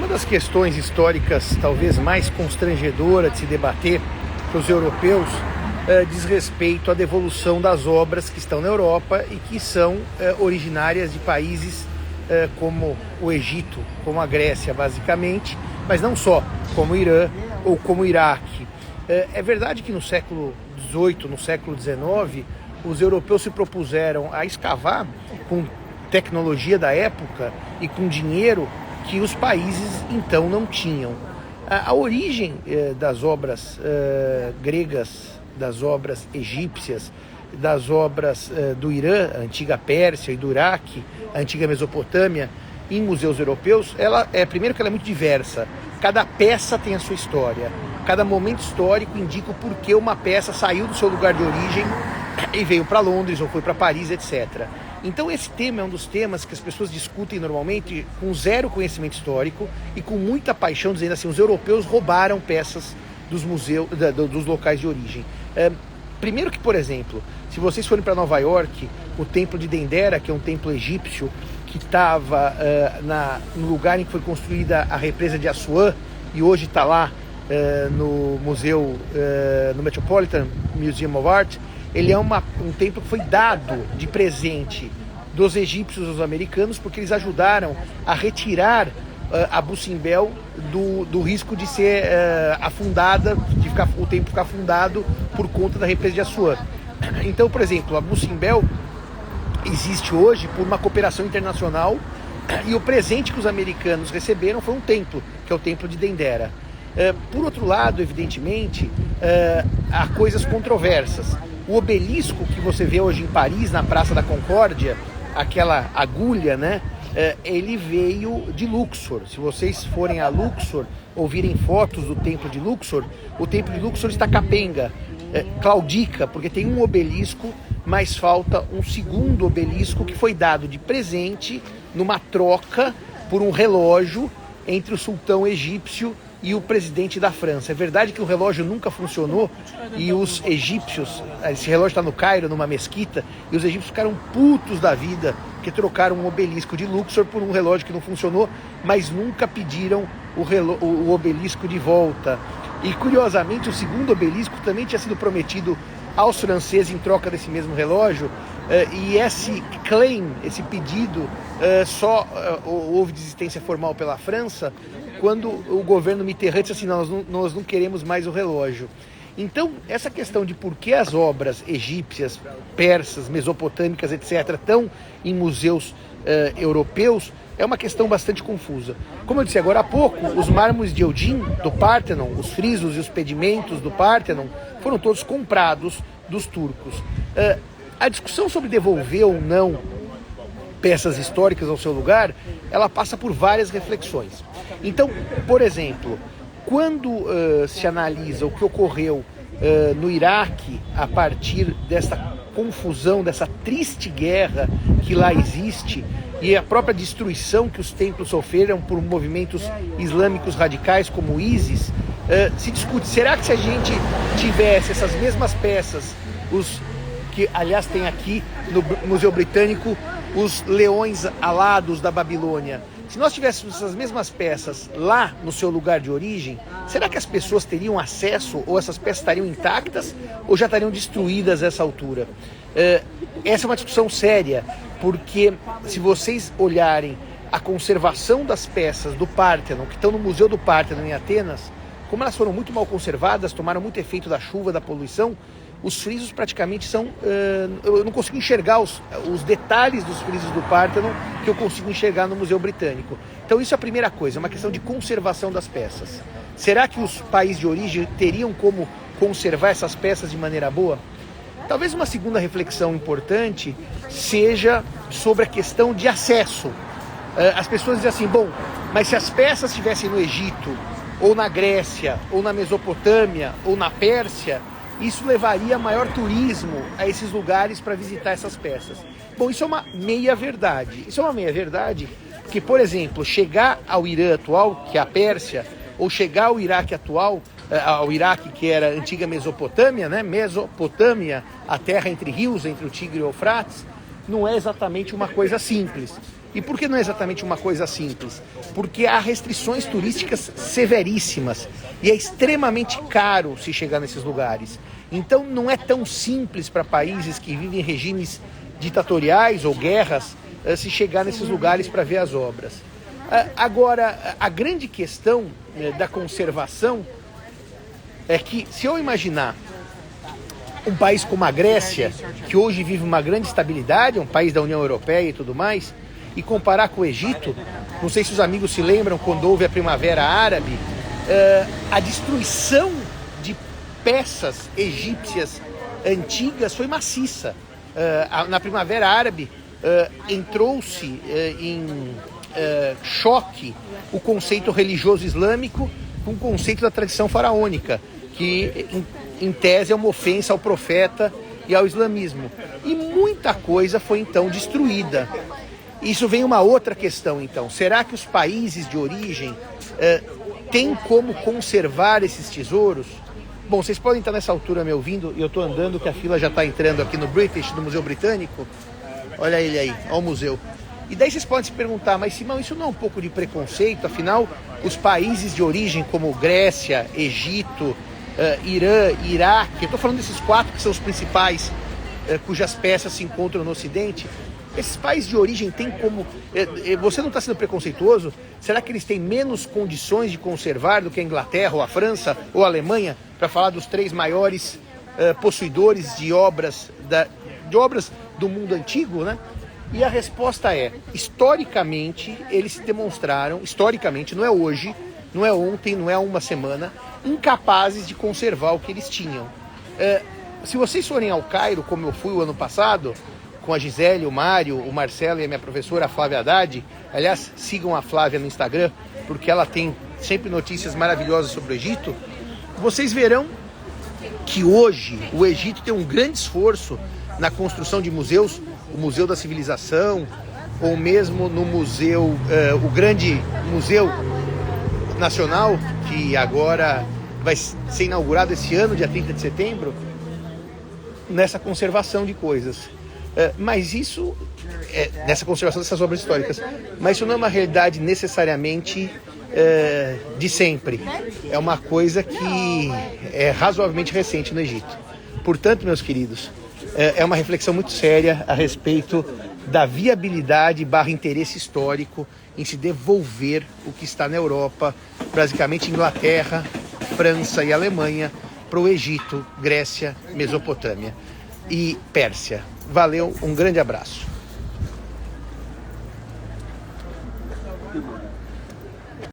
das questões históricas talvez mais constrangedora de se debater para os europeus diz respeito à devolução das obras que estão na Europa e que são originárias de países como o Egito, como a Grécia basicamente, mas não só, como o Irã ou como o Iraque. É verdade que no século XVIII, no século XIX, os europeus se propuseram a escavar com tecnologia da época e com dinheiro que os países então não tinham. A origem das obras gregas, das obras egípcias, das obras do Irã, a antiga Pérsia, e do Iraque, a antiga Mesopotâmia, em museus europeus, primeiro que ela é muito diversa. Cada peça tem a sua história. Cada momento histórico indica o porquê uma peça saiu do seu lugar de origem e veio para Londres ou foi para Paris, etc. Então esse tema é um dos temas que as pessoas discutem normalmente com zero conhecimento histórico e com muita paixão, dizendo assim, os europeus roubaram peças dos museus, dos locais de origem. Primeiro que, por exemplo, se vocês forem para Nova York, o templo de Dendera, que é um templo egípcio que estava no lugar em que foi construída a represa de Assuã e hoje está lá no museu, no Metropolitan Museum of Art, ele é um templo que foi dado de presente dos egípcios aos americanos porque eles ajudaram a retirar Abu Simbel do risco de ser afundada, o templo ficar afundado por conta da represa de Assuã. Então, por exemplo, Abu Simbel existe hoje por uma cooperação internacional e o presente que os americanos receberam foi um templo, que é o templo de Dendera. Por outro lado, evidentemente, há coisas controversas. O obelisco que você vê hoje em Paris, na Praça da Concórdia, aquela agulha, né? Ele veio de Luxor. Se vocês forem a Luxor ou virem fotos do templo de Luxor, o templo de Luxor está capenga, claudica, porque tem um obelisco, mas falta um segundo obelisco que foi dado de presente numa troca por um relógio entre o sultão egípcio e o presidente da França. É verdade que o relógio nunca funcionou e os egípcios, esse relógio está no Cairo, numa mesquita, e os egípcios ficaram putos da vida que trocaram um obelisco de Luxor por um relógio que não funcionou, mas nunca pediram o obelisco de volta. E curiosamente o segundo obelisco também tinha sido prometido aos franceses em troca desse mesmo relógio, e esse claim, esse pedido, só houve desistência formal pela França quando o governo Mitterrand disse assim, nós não queremos mais o relógio. Então, essa questão de por que as obras egípcias, persas, mesopotâmicas, etc., estão em museus europeus, é uma questão bastante confusa. Como eu disse agora há pouco, os mármores de Eugene, do Pártenon, os frisos e os pedimentos do Pártenon, foram todos comprados dos turcos. A discussão sobre devolver ou não peças históricas ao seu lugar, ela passa por várias reflexões. Então, por exemplo, quando se analisa o que ocorreu no Iraque a partir dessa confusão, dessa triste guerra que lá existe e a própria destruição que os templos sofreram por movimentos islâmicos radicais como o ISIS, se discute, será que se a gente tivesse essas mesmas peças, que aliás tem aqui no Museu Britânico os leões alados da Babilônia, se nós tivéssemos essas mesmas peças lá no seu lugar de origem, será que as pessoas teriam acesso ou essas peças estariam intactas ou já estariam destruídas a essa altura? Essa é uma discussão séria, porque se vocês olharem a conservação das peças do Pártenon, que estão no Museu do Pártenon em Atenas, como elas foram muito mal conservadas, tomaram muito efeito da chuva, da poluição, os frisos praticamente são... eu não consigo enxergar os detalhes dos frisos do Pártenon que eu consigo enxergar no Museu Britânico. Então isso é a primeira coisa, é uma questão de conservação das peças. Será que os países de origem teriam como conservar essas peças de maneira boa? Talvez uma segunda reflexão importante seja sobre a questão de acesso. As pessoas dizem assim, bom, mas se as peças estivessem no Egito, ou na Grécia, ou na Mesopotâmia, ou na Pérsia, isso levaria a maior turismo a esses lugares para visitar essas peças. Bom, isso é uma meia-verdade. Isso é uma meia-verdade porque, por exemplo, chegar ao Irã atual, que é a Pérsia, ou chegar ao Iraque atual, ao Iraque, que era a antiga Mesopotâmia, né? Mesopotâmia, a terra entre rios, entre o Tigre e o Eufrates, não é exatamente uma coisa simples. E por que não é exatamente uma coisa simples? Porque há restrições turísticas severíssimas e é extremamente caro se chegar nesses lugares. Então não é tão simples para países que vivem em regimes ditatoriais ou guerras se chegar nesses lugares para ver as obras. Agora, a grande questão da conservação é que, se eu imaginar um país como a Grécia, que hoje vive uma grande estabilidade, é um país da União Europeia e tudo mais, e comparar com o Egito, não sei se os amigos se lembram quando houve a Primavera Árabe, a destruição de peças egípcias antigas foi maciça. Na Primavera Árabe entrou-se em choque o conceito religioso islâmico com o conceito da tradição faraônica, que em tese é uma ofensa ao profeta e ao islamismo. E muita coisa foi então destruída. Isso vem uma outra questão então. Será que os países de origem têm como conservar esses tesouros? Bom, vocês podem estar nessa altura me ouvindo, e eu estou andando, que a fila já está entrando aqui no British, no Museu Britânico. Olha ele aí, olha o museu. E daí vocês podem se perguntar, mas Simão, isso não é um pouco de preconceito? Afinal, os países de origem como Grécia, Egito, Irã, Iraque, eu estou falando desses 4 que são os principais, cujas peças se encontram no Ocidente, esses países de origem têm como... Você não está sendo preconceituoso? Será que eles têm menos condições de conservar do que a Inglaterra, ou a França, ou a Alemanha, para falar dos 3 maiores possuidores de obras do mundo antigo, né? E a resposta é, historicamente, eles se demonstraram, historicamente, não é hoje, não é ontem, não é há uma semana, incapazes de conservar o que eles tinham. Se vocês forem ao Cairo, como eu fui o ano passado, com a Gisele, o Mário, o Marcelo e a minha professora, a Flávia Haddad, aliás, sigam a Flávia no Instagram, porque ela tem sempre notícias maravilhosas sobre o Egito, vocês verão que hoje o Egito tem um grande esforço na construção de museus, o Museu da Civilização, ou mesmo no museu, o grande Museu Nacional, que agora vai ser inaugurado esse ano, dia 30 de setembro, nessa conservação de coisas. Mas isso, nessa conservação dessas obras históricas, mas isso não é uma realidade necessariamente de sempre. É uma coisa que é razoavelmente recente no Egito. Portanto, meus queridos, é uma reflexão muito séria a respeito da viabilidade / interesse histórico em se devolver o que está na Europa, basicamente Inglaterra, França e Alemanha, para o Egito, Grécia, Mesopotâmia e Pérsia. Valeu, um grande abraço.